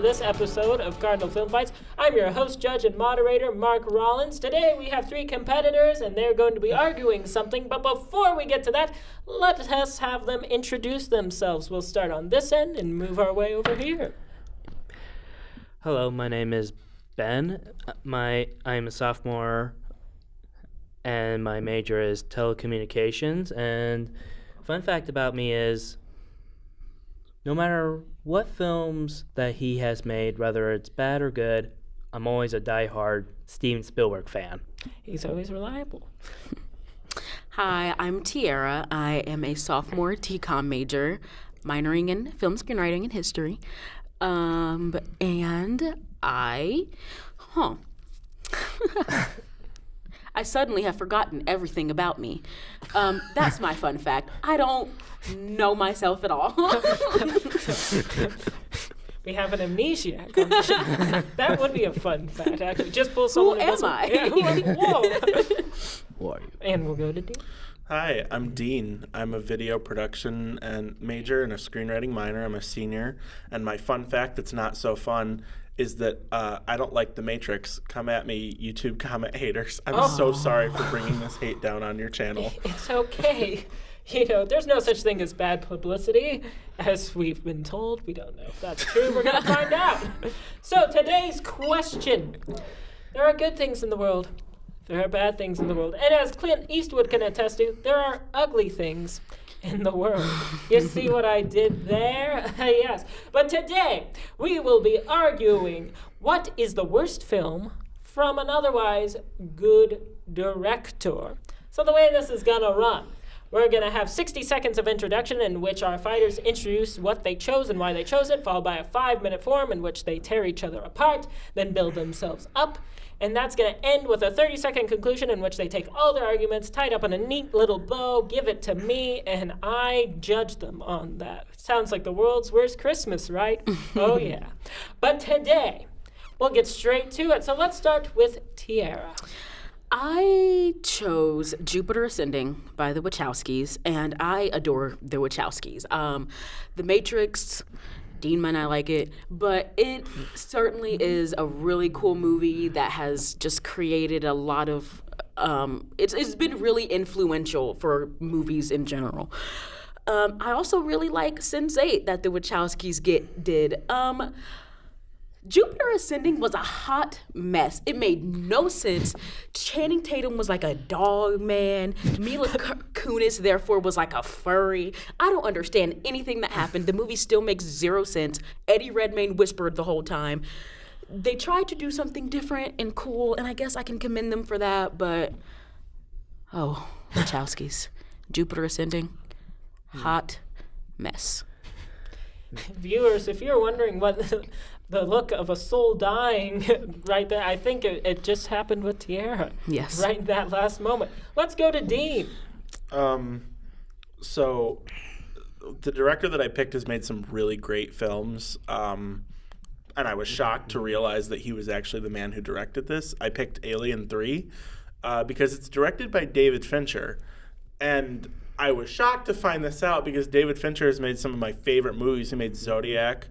this episode of Cardinal Film Fights. I'm your host, judge, and moderator, Mark Rollins. Today we have three competitors, and they're going to be arguing something. But before we get to that, let us have them introduce themselves. We'll start on this end and move our way over here. Hello, my name is Ben. I'm a sophomore, and my major is telecommunications. And fun fact about me is, no matter what films that he has made, whether it's bad or good, I'm always a diehard Steven Spielberg fan. He's always reliable. Hi, I'm Tiara. I am a sophomore TCOM major, minoring in film screenwriting and history. And I suddenly have forgotten everything about me. That's my fun fact. I don't know myself at all. We have an amnesia condition. That would be a fun fact, actually. Just pull someone Who am I? Yeah, whoa. Who are you? And we'll go to Dean. Hi, I'm Dean. I'm a video production and major and a screenwriting minor. I'm a senior. And my fun fact that's not so fun is that I don't like The Matrix. Come at me, YouTube comment haters. I'm so sorry for bringing this hate down on your channel. It's okay. You know, there's no such thing as bad publicity, as we've been told. We don't know if that's true. We're going to find out. So today's question. There are good things in the world. There are bad things in the world. And as Clint Eastwood can attest to, there are ugly things in the world. You see what I did there? Yes. But today, we will be arguing what is the worst film from an otherwise good director. So the way this is gonna run, we're gonna have 60 seconds of introduction in which our fighters introduce what they chose and why they chose it, followed by a 5-minute form in which they tear each other apart, then build themselves up. And that's going to end with a 30-second conclusion in which they take all their arguments, tied up in a neat little bow, give it to me, and I judge them on that. Sounds like the world's worst Christmas, right? Oh, yeah. But today, we'll get straight to it. So let's start with Tiara. I chose Jupiter Ascending by the Wachowskis, and I adore the Wachowskis. The Matrix, Dean might not like it, but it certainly is a really cool movie that has just created a lot of, it's been really influential for movies in general. I also really like Sense8 that the Wachowskis did. Jupiter Ascending was a hot mess. It made no sense. Channing Tatum was like a dog man. Mila Kunis, therefore, was like a furry. I don't understand anything that happened. The movie still makes zero sense. Eddie Redmayne whispered the whole time. They tried to do something different and cool, and I guess I can commend them for that, but... Oh, Wachowskis. Jupiter Ascending. Hot mess. Viewers, if you're wondering what the look of a soul dying right there, I think it just happened with Tiara. Yes. Right in that last moment. Let's go to Dean. So the director that I picked has made some really great films. And I was shocked to realize that he was actually the man who directed this. I picked Alien 3 because it's directed by David Fincher. And I was shocked to find this out because David Fincher has made some of my favorite movies. He made Zodiac.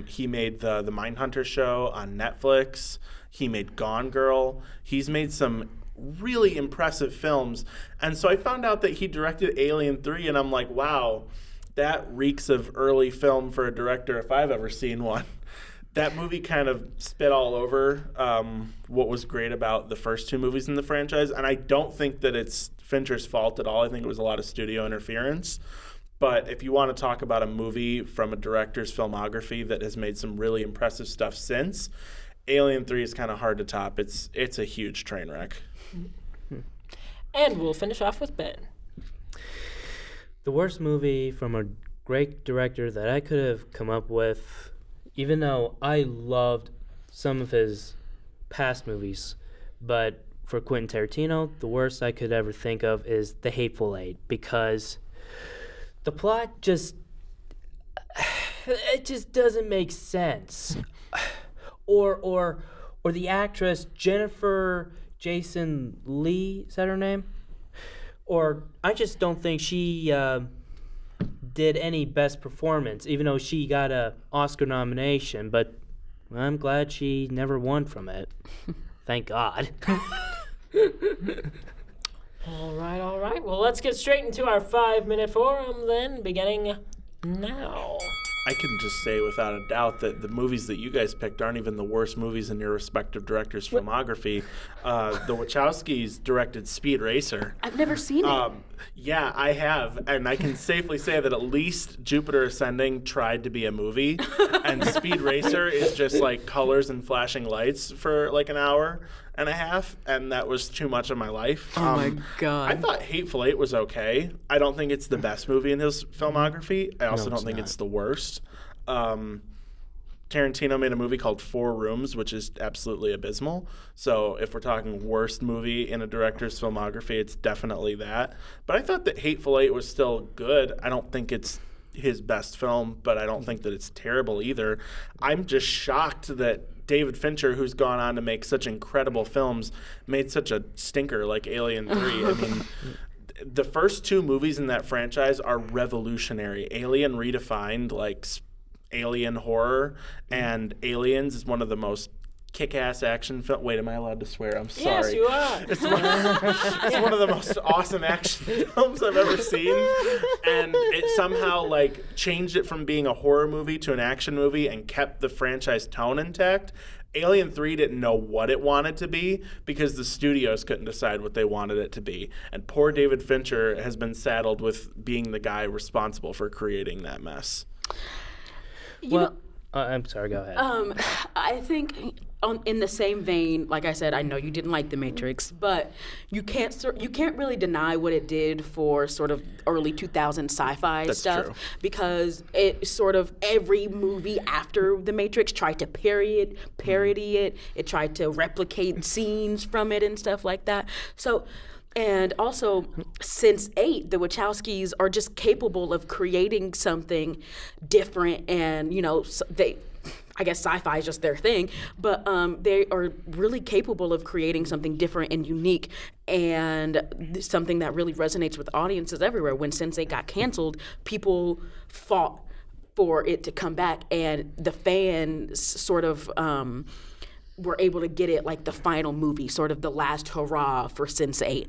He made the Mindhunter show on Netflix. He made Gone Girl. He's made some really impressive films. And so I found out that he directed Alien 3, and I'm like, wow, that reeks of early film for a director if I've ever seen one. That movie kind of spit all over what was great about the first two movies in the franchise. And I don't think that it's Fincher's fault at all. I think it was a lot of studio interference. But if you want to talk about a movie from a director's filmography that has made some really impressive stuff since, Alien 3 is kind of hard to top. It's a huge train wreck. And we'll finish off with Ben. The worst movie from a great director that I could have come up with, even though I loved some of his past movies, but for Quentin Tarantino, the worst I could ever think of is The Hateful Eight, because the plot just doesn't make sense. Or the actress Jennifer Jason Leigh, is that her name? Or I just don't think she did any best performance, even though she got a Oscar nomination. But I'm glad she never won from it. Thank God. All right. Well, let's get straight into our 5-minute forum then, beginning now. I can just say without a doubt that the movies that you guys picked aren't even the worst movies in your respective directors' filmography. The Wachowskis directed Speed Racer. I've never seen it. Yeah, I have, and I can safely say that at least Jupiter Ascending tried to be a movie, and Speed Racer is just like colors and flashing lights for like an hour and a half, and that was too much of my life. Oh my God. I thought Hateful Eight was okay. I don't think it's the best movie in his filmography. I also don't think it's the worst. Tarantino made a movie called 4 Rooms, which is absolutely abysmal. So if we're talking worst movie in a director's filmography, it's definitely that. But I thought that Hateful Eight was still good. I don't think it's his best film, but I don't think that it's terrible either. I'm just shocked that David Fincher, who's gone on to make such incredible films, made such a stinker like Alien 3. I mean, the first 2 movies in that franchise are revolutionary. Alien redefined like alien horror, and Aliens is one of the most kick-ass action film. Wait, am I allowed to swear? I'm sorry. Yes, you are. It's one of the most awesome action films I've ever seen, and it somehow like changed it from being a horror movie to an action movie and kept the franchise tone intact. Alien 3 didn't know what it wanted to be because the studios couldn't decide what they wanted it to be. And poor David Fincher has been saddled with being the guy responsible for creating that mess. I'm sorry, go ahead. I think in the same vein, like I said, I know you didn't like The Matrix, but you can't really deny what it did for sort of early 2000 sci-fi stuff. True. Because it sort of every movie after The Matrix tried to parody it. It tried to replicate scenes from it and stuff like that. So. And also, since 8, the Wachowskis are just capable of creating something different, and I guess sci-fi is just their thing, but they are really capable of creating something different and unique, and something that really resonates with audiences everywhere. When Sense8 got canceled, people fought for it to come back, and the fans sort of were able to get it like the final movie, sort of the last hurrah for Sense8.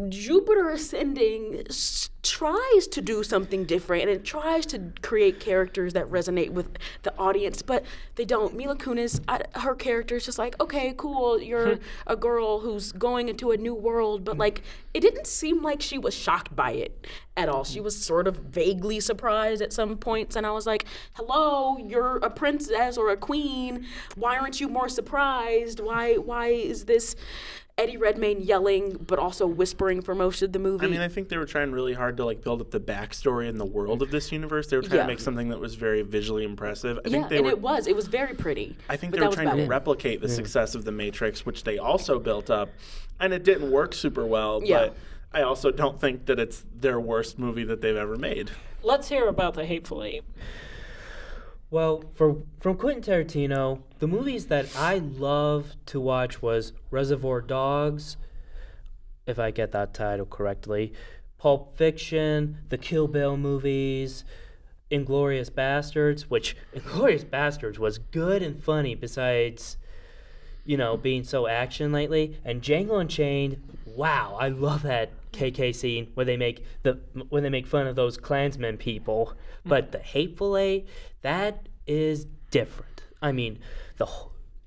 Jupiter Ascending tries to do something different, and it tries to create characters that resonate with the audience, but they don't. Mila Kunis, her character is just like, okay, cool, you're a girl who's going into a new world, but like, it didn't seem like she was shocked by it at all. She was sort of vaguely surprised at some points, and I was like, hello, you're a princess or a queen. Why aren't you more surprised? Why is this Eddie Redmayne yelling but also whispering for most of the movie? I mean, I think they were trying really hard to like build up the backstory and the world of this universe. They were trying to make something that was very visually impressive. It was very pretty. I think they were trying to replicate the success of The Matrix, which they also built up, and it didn't work super well, but I also don't think that it's their worst movie that they've ever made. Let's hear about The Hateful Eight. Well, from Quentin Tarantino, the movies that I love to watch was Reservoir Dogs, if I get that title correctly, Pulp Fiction, the Kill Bill movies, Inglourious Bastards, which Inglourious Bastards was good and funny besides, being so action lately, and Django Unchained. Wow, I love that KK scene where they make fun of those Klansmen people. But The Hateful Eight, that is different. I mean,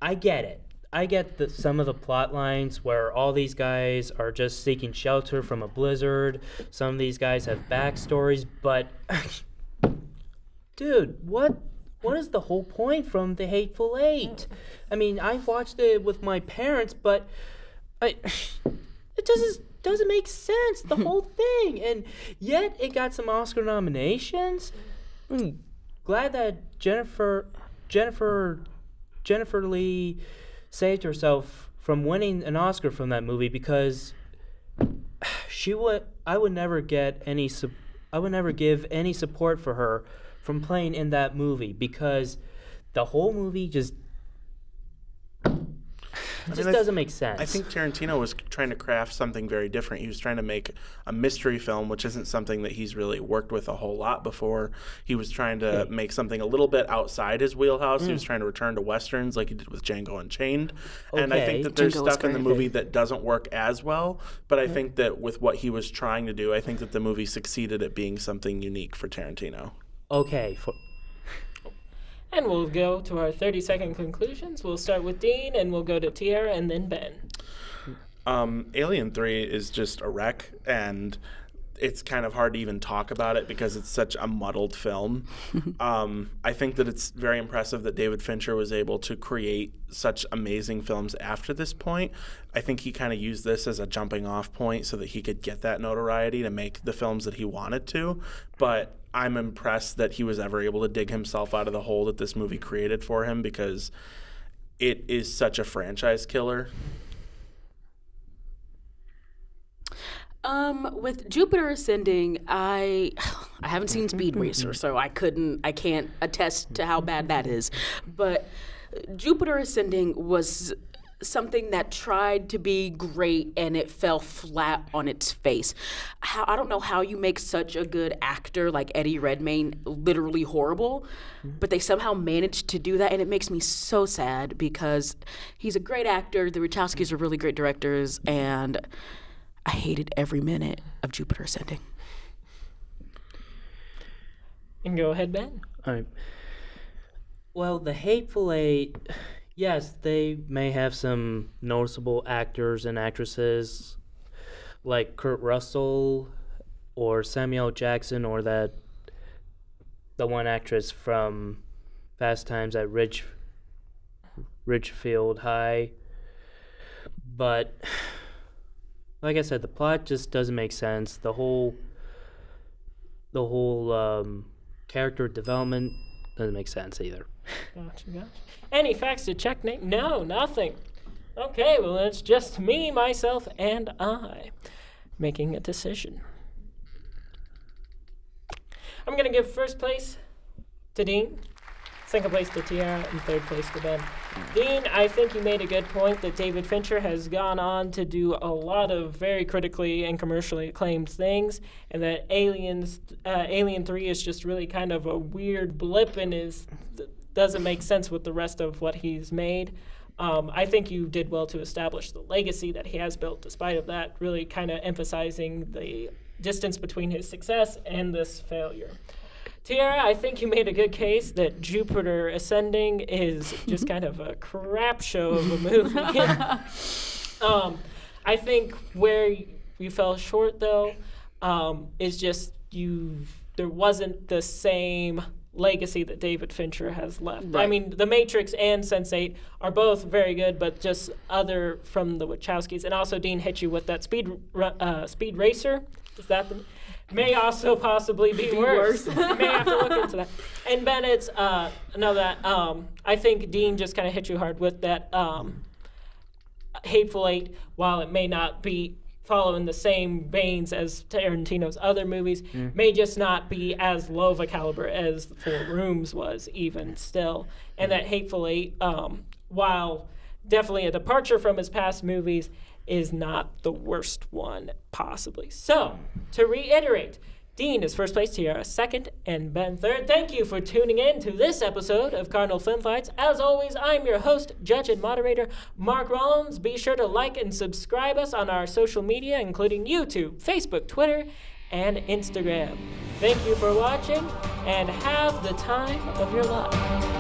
I get it. I get some of the plot lines where all these guys are just seeking shelter from a blizzard. Some of these guys have backstories, but dude, what is the whole point from The Hateful Eight? I mean, I've watched it with my parents, but it doesn't make sense, the whole thing. And yet it got some Oscar nominations. I'm glad that Jennifer Lee saved herself from winning an Oscar from that movie, because I would never give any support for her from playing in that movie, because the whole movie just It just doesn't make sense. I think Tarantino was trying to craft something very different. He was trying to make a mystery film, which isn't something that he's really worked with a whole lot before. He was trying to make something a little bit outside his wheelhouse. He was trying to return to westerns like he did with Django Unchained. And I think that there's Django was stuff in the great. movie that doesn't work as well, but I think that with what he was trying to do, I think that the movie succeeded at being something unique for Tarantino. Okay, And we'll go to our 30-second conclusions. We'll start with Dean, and we'll go to Tiara, and then Ben. Alien 3 is just a wreck, and it's kind of hard to even talk about it because it's such a muddled film. I think that it's very impressive that David Fincher was able to create such amazing films after this point. I think he kind of used this as a jumping off point so that he could get that notoriety to make the films that he wanted to. But I'm impressed that he was ever able to dig himself out of the hole that this movie created for him because it is such a franchise killer. With Jupiter Ascending, I haven't seen Speed Racer, so I can't attest to how bad that is. But Jupiter Ascending was something that tried to be great and it fell flat on its face. I don't know how you make such a good actor like Eddie Redmayne literally horrible, but they somehow managed to do that, and it makes me so sad because he's a great actor. The Wachowskis are really great directors, and I hated every minute of Jupiter Ascending. And go ahead, Ben. all right. Well, the Hateful Eight, yes, they may have some noticeable actors and actresses like Kurt Russell or Samuel Jackson or the one actress from Fast Times at Ridgefield High. But like I said, the plot just doesn't make sense. The whole character development doesn't make sense either. Gotcha. Any facts to check, Nate? No, nothing. Okay, well, it's just me, myself, and I making a decision. I'm going to give first place to Dean, second place to Tiara, and third place to Ben. Dean, I think you made a good point that David Fincher has gone on to do a lot of very critically and commercially acclaimed things, and that Alien 3 is just really kind of a weird blip and doesn't make sense with the rest of what he's made. I think you did well to establish the legacy that he has built, despite of that, really kind of emphasizing the distance between his success and this failure. Tiara, I think you made a good case that Jupiter Ascending is just kind of a crap show of a movie. I think where you fell short, though, is just there wasn't the same legacy that David Fincher has left. Right. I mean, The Matrix and Sense8 are both very good, but just other from the Wachowskis. And also, Dean hit you with that Speed Racer. Is that the... May also possibly be worse. You may have to look into that. And Ben, it's I think Dean just kind of hit you hard with that Hateful Eight. While it may not be following the same veins as Tarantino's other movies, may just not be as low of a caliber as Four Rooms was, even still. And that Hateful Eight, while definitely a departure from his past movies, is not the worst one, possibly. So, to reiterate, Dean is first place, Tiara second, and Ben third. Thank you for tuning in to this episode of Cardinal Film Fights. As always, I'm your host, judge, and moderator, Mark Rollins. Be sure to like and subscribe us on our social media, including YouTube, Facebook, Twitter, and Instagram. Thank you for watching, and have the time of your life.